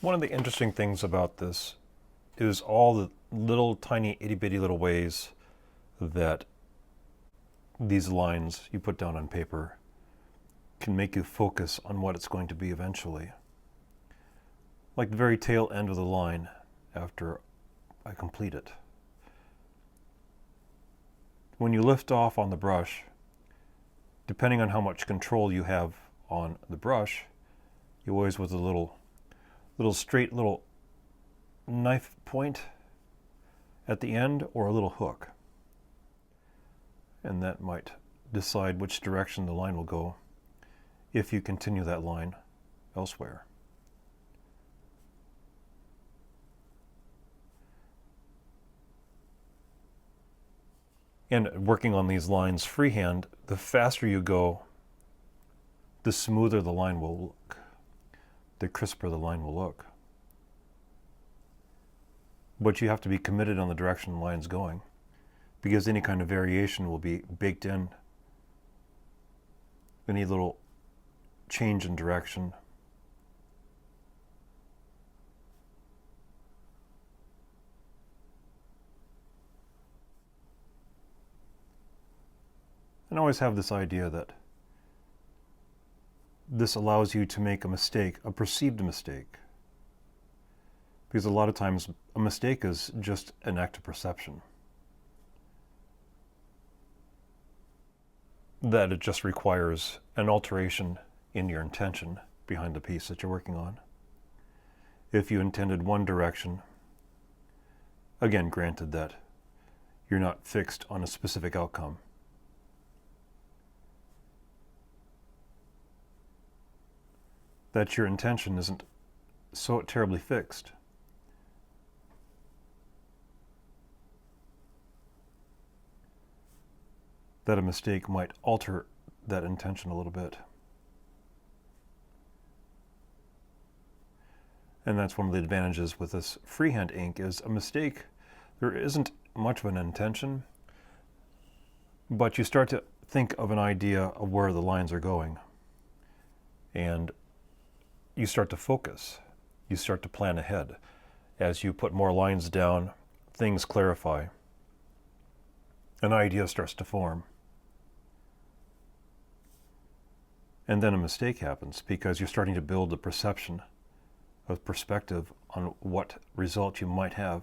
One of the interesting things about this is all the little tiny itty bitty little ways that these lines you put down on paper can make you focus on what it's going to be eventually. Like the very tail end of the line after I complete it. When you lift off on the brush, depending on how much control you have on the brush, you always with a little straight little knife point at the end or a little hook. And that might decide which direction the line will go if you continue that line elsewhere. And working on these lines freehand, the faster you go, the smoother the line will look, the crisper the line will look. But you have to be committed on the direction the line's going, because any kind of variation will be baked in. Any little change in direction. And I always have this idea that this allows you to make a mistake, a perceived mistake. Because a lot of times a mistake is just an act of perception. That it just requires an alteration in your intention behind the piece that you're working on. If you intended one direction, again, granted that you're not fixed on a specific outcome, that your intention isn't so terribly fixed. That a mistake might alter that intention a little bit. And that's one of the advantages with this freehand ink is a mistake. There isn't much of an intention, but you start to think of an idea of where the lines are going. And you start to focus. You start to plan ahead. As you put more lines down, things clarify. An idea starts to form. And then a mistake happens because you're starting to build a perception, a perspective on what result you might have